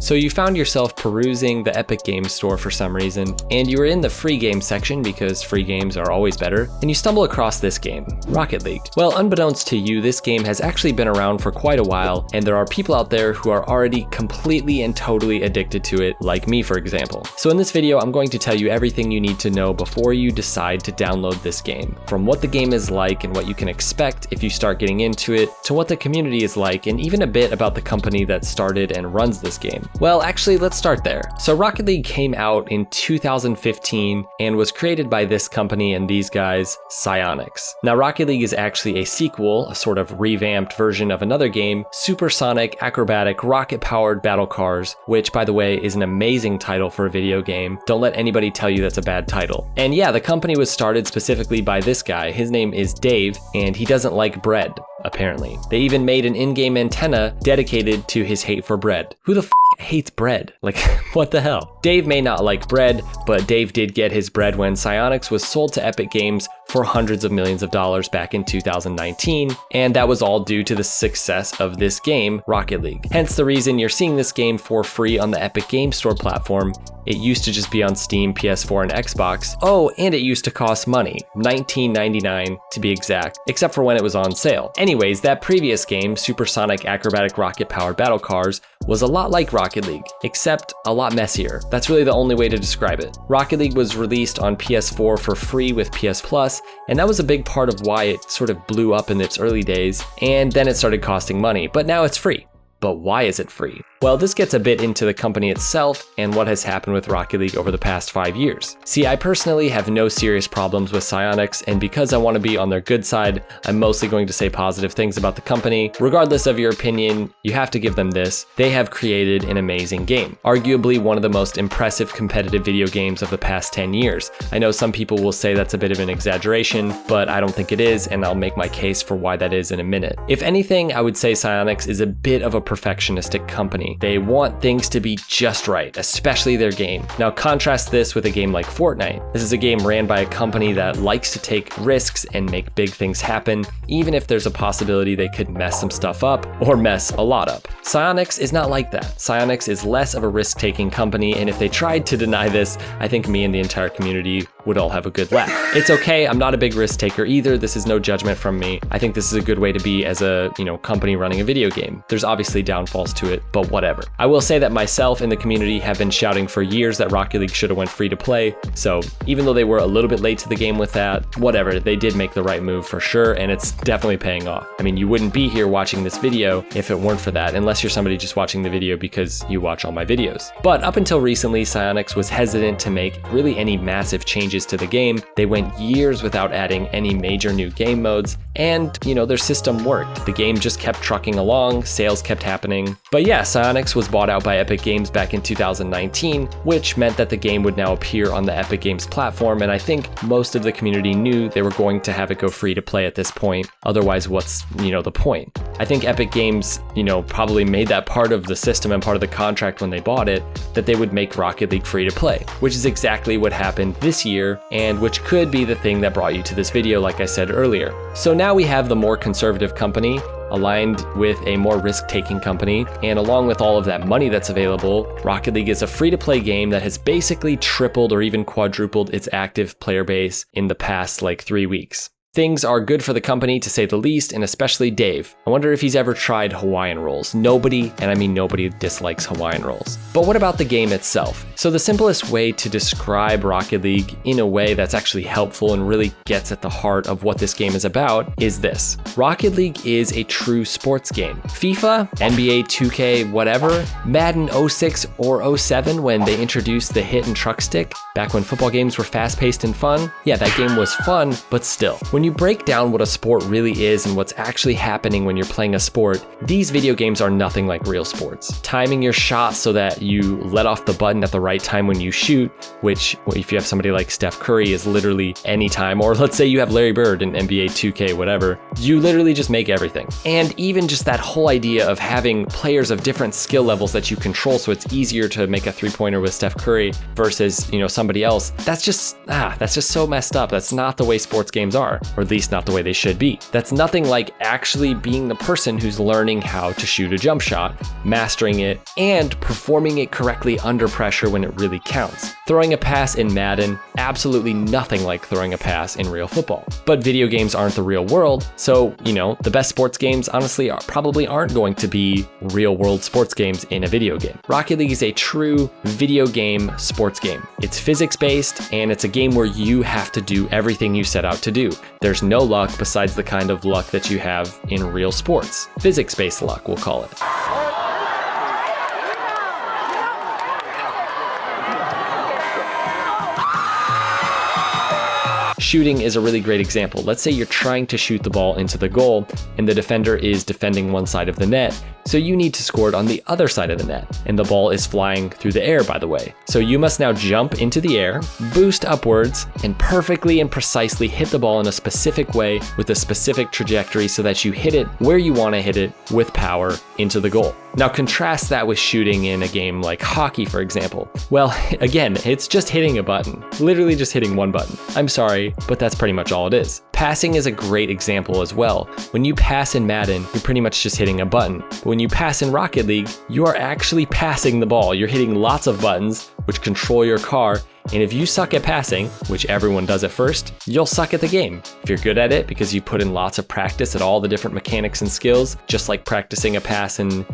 So you found yourself perusing the Epic Games Store for some reason, and you were in the free games section because free games are always better, and you stumble across this game, Rocket League. Well, unbeknownst to you, this game has actually been around for quite a while, and there are people out there who are already completely and totally addicted to it, like me for example. So in this video, I'm going to tell you everything you need to know before you decide to download this game. From what the game is like and what you can expect if you start getting into it, to what the community is like, and even a bit about the company that started and runs this game. Well, actually, let's start there. So Rocket League came out in 2015 and was created by this company and these guys, Psyonix. Now, Rocket League is actually a sequel, a sort of revamped version of another game, supersonic, acrobatic, rocket-powered battle cars, which, by the way, is an amazing title for a video game. Don't let anybody tell you that's a bad title. And yeah, the company was started specifically by this guy. His name is Dave, and he doesn't like bread, apparently. They even made an in-game antenna dedicated to his hate for bread. Who the hates bread? Like, what the hell? Dave may not like bread, but Dave did get his bread when Psyonix was sold to Epic Games for hundreds of millions of dollars back in 2019, and that was all due to the success of this game, Rocket League. Hence the reason you're seeing this game for free on the Epic Games Store platform. It used to just be on Steam, PS4, and Xbox. Oh, and it used to cost money, $19.99 to be exact, except for when it was on sale. Anyways, that previous game, Supersonic Acrobatic Rocket Powered Battle Cars, was a lot like Rocket League, except a lot messier. That's really the only way to describe it. Rocket League was released on PS4 for free with PS Plus, and that was a big part of why it sort of blew up in its early days, and then it started costing money, but now it's free. But why is it free? Well, this gets a bit into the company itself and what has happened with Rocket League over the past 5 years. See, I personally have no serious problems with Psyonix, and because I want to be on their good side, I'm mostly going to say positive things about the company. Regardless of your opinion, you have to give them this. They have created an amazing game. Arguably one of the most impressive competitive video games of the past 10 years. I know some people will say that's a bit of an exaggeration, but I don't think it is, and I'll make my case for why that is in a minute. If anything, I would say Psyonix is a bit of a perfectionistic company. They want things to be just right, especially their game. Now contrast this with a game like Fortnite. This is a game ran by a company that likes to take risks and make big things happen, even if there's a possibility they could mess some stuff up or mess a lot up. Psyonix is not like that. Psyonix is less of a risk-taking company, and if they tried to deny this, I think me and the entire community would all have a good laugh. It's okay, I'm not a big risk taker either. This is no judgment from me. I think this is a good way to be as a, company running a video game. There's obviously downfalls to it, but whatever. I will say that myself and the community have been shouting for years that Rocket League should have went free to play. So even though they were a little bit late to the game with that, whatever, they did make the right move for sure, and it's definitely paying off. I mean, you wouldn't be here watching this video if it weren't for that, unless you're somebody just watching the video because you watch all my videos. But up until recently, Psyonix was hesitant to make really any massive changes to the game. They went years without adding any major new game modes, and their system worked. The game just kept trucking along, sales kept happening. But yeah, Psyonix was bought out by Epic Games back in 2019, which meant that the game would now appear on the Epic Games platform, and I think most of the community knew they were going to have it go free to play at this point. Otherwise, what's, the point? I think Epic Games, probably made that part of the system and part of the contract when they bought it, that they would make Rocket League free to play, which is exactly what happened this year, and which could be the thing that brought you to this video, like I said earlier. So now we have the more conservative company aligned with a more risk-taking company, and along with all of that money that's available, Rocket League is a free-to-play game that has basically tripled or even quadrupled its active player base in the past 3 weeks. Things are good for the company, to say the least, and especially Dave. I wonder if he's ever tried Hawaiian rolls. Nobody, and I mean nobody, dislikes Hawaiian rolls. But what about the game itself? So the simplest way to describe Rocket League in a way that's actually helpful and really gets at the heart of what this game is about is this. Rocket League is a true sports game. FIFA, NBA 2K, whatever, Madden 06 or 07 when they introduced the hit and truck stick, back when football games were fast-paced and fun, yeah, that game was fun, but still. When you break down what a sport really is and what's actually happening when you're playing a sport, these video games are nothing like real sports. Timing your shots so that you let off the button at the right time when you shoot, which if you have somebody like Steph Curry is literally any time, or let's say you have Larry Bird in NBA 2K, whatever, you literally just make everything. And even just that whole idea of having players of different skill levels that you control so it's easier to make a three-pointer with Steph Curry versus, somebody else, that's just so messed up. That's not the way sports games are. or at least not the way they should be. That's nothing like actually being the person who's learning how to shoot a jump shot, mastering it, and performing it correctly under pressure when it really counts. Throwing a pass in Madden, absolutely nothing like throwing a pass in real football. But video games aren't the real world, so, the best sports games honestly probably aren't going to be real world sports games in a video game. Rocket League is a true video game sports game. It's physics based, and it's a game where you have to do everything you set out to do. There's no luck besides the kind of luck that you have in real sports. Physics based luck, we'll call it. Shooting is a really great example. Let's say you're trying to shoot the ball into the goal and the defender is defending one side of the net, so you need to score it on the other side of the net. And the ball is flying through the air, by the way. So you must now jump into the air, boost upwards, and perfectly and precisely hit the ball in a specific way with a specific trajectory so that you hit it where you want to hit it with power into the goal. Now contrast that with shooting in a game like hockey, for example. Well, again, it's just hitting a button. Literally just hitting one button. I'm sorry, but that's pretty much all it is. Passing is a great example as well. When you pass in Madden, you're pretty much just hitting a button. But when you pass in Rocket League, you are actually passing the ball. You're hitting lots of buttons, which control your car. And if you suck at passing, which everyone does at first, you'll suck at the game. If you're good at it because you put in lots of practice at all the different mechanics and skills, just like practicing a pass in,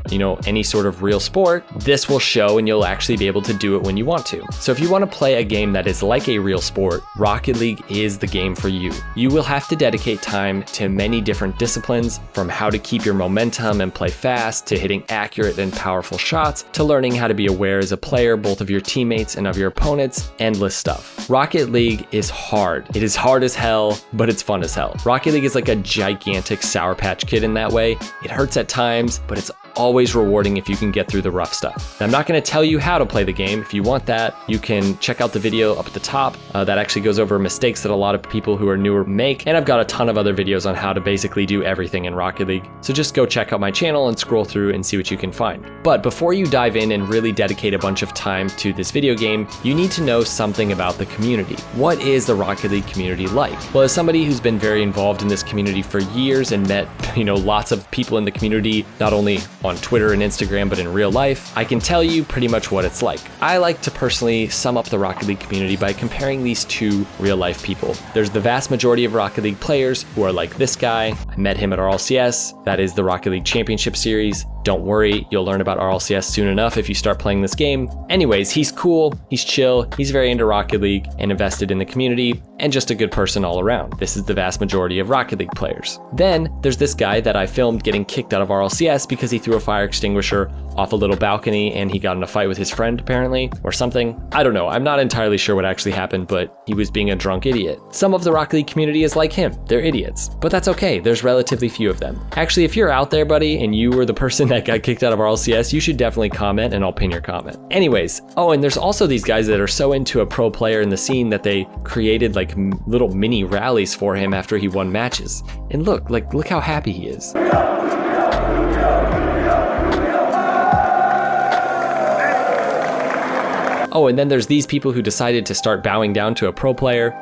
any sort of real sport, this will show and you'll actually be able to do it when you want to. So if you want to play a game that is like a real sport, Rocket League is the game for you. You will have to dedicate time to many different disciplines, from how to keep your momentum and play fast, to hitting accurate and powerful shots, to learning how to be aware as a player, both of your teammates and of your opponents. Endless stuff. Rocket League is hard. It is hard as hell, but it's fun as hell. Rocket League is like a gigantic Sour Patch Kid in that way. It hurts at times, but it's always rewarding if you can get through the rough stuff. Now, I'm not going to tell you how to play the game. If you want that, you can check out the video up at the top that actually goes over mistakes that a lot of people who are newer make, and I've got a ton of other videos on how to basically do everything in Rocket League. So just go check out my channel and scroll through and see what you can find. But before you dive in and really dedicate a bunch of time to this video game, you need to know something about the community. What is the Rocket League community like? Well, as somebody who's been very involved in this community for years and met, lots of people in the community, not only on Twitter and Instagram, but in real life, I can tell you pretty much what it's like. I like to personally sum up the Rocket League community by comparing these two real life people. There's the vast majority of Rocket League players who are like this guy. I met him at RLCS. That is the Rocket League Championship Series. Don't worry, you'll learn about RLCS soon enough if you start playing this game. Anyways, he's cool, he's chill, he's very into Rocket League and invested in the community, and just a good person all around. This is the vast majority of Rocket League players. Then there's this guy that I filmed getting kicked out of RLCS because he threw a fire extinguisher off a little balcony and he got in a fight with his friend apparently, or something. I don't know, I'm not entirely sure what actually happened, but he was being a drunk idiot. Some of the Rocket League community is like him, they're idiots, but that's okay, there's relatively few of them. Actually, if you're out there, buddy, and you were the person that got kicked out of RLCS, you should definitely comment and I'll pin your comment. Anyways, and there's also these guys that are so into a pro player in the scene that they created like little mini rallies for him after he won matches. And look how happy he is. Oh, and then there's these people who decided to start bowing down to a pro player.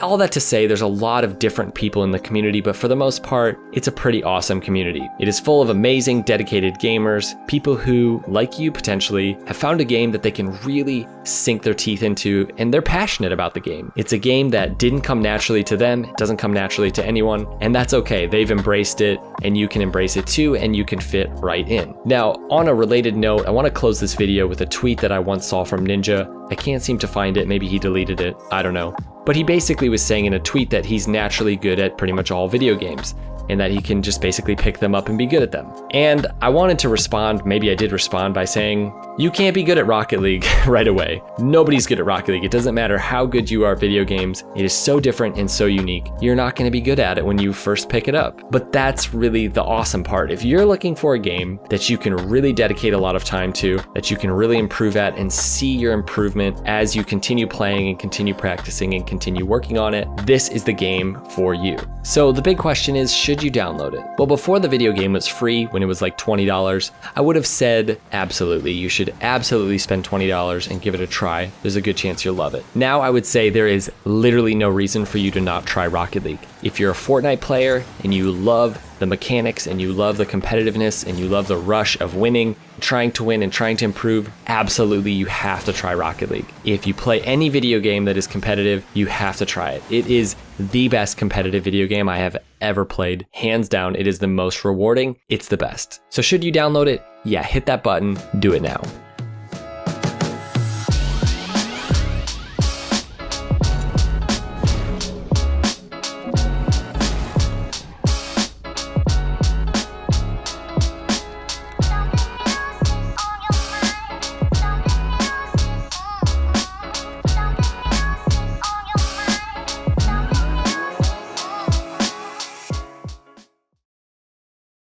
All that to say, there's a lot of different people in the community, but for the most part, it's a pretty awesome community. It is full of amazing, dedicated gamers, people who, like you potentially, have found a game that they can really sink their teeth into, and they're passionate about the game. It's a game that didn't come naturally to them, it doesn't come naturally to anyone, and that's okay. They've embraced it, and you can embrace it too, and you can fit right in. Now, on a related note, I want to close this video with a tweet that I once saw from Ninja. I can't seem to find it, maybe he deleted it, I don't know. But he basically was saying in a tweet that he's naturally good at pretty much all video games, and that he can just basically pick them up and be good at them. And I wanted to respond, maybe I did respond by saying, you can't be good at Rocket League right away. Nobody's good at Rocket League. It doesn't matter how good you are at video games. It is so different and so unique. You're not going to be good at it when you first pick it up. But that's really the awesome part. If you're looking for a game that you can really dedicate a lot of time to, that you can really improve at and see your improvement as you continue playing and continue practicing and continue working on it, this is the game for you. So the big question is, should should you download it? Well, before the video game was free, when it was like $20, I would have said absolutely, you should absolutely spend $20 and give it a try. There's a good chance you'll love it. Now I would say there is literally no reason for you to not try Rocket League. If you're a Fortnite player and you love the mechanics and you love the competitiveness and you love the rush of winning, trying to win and trying to improve, absolutely you have to try Rocket League. If you play any video game that is competitive, you have to try it. It is the best competitive video game I have ever played. Hands down, it is the most rewarding. It's the best. So should you download it? Yeah, hit that button, do it now.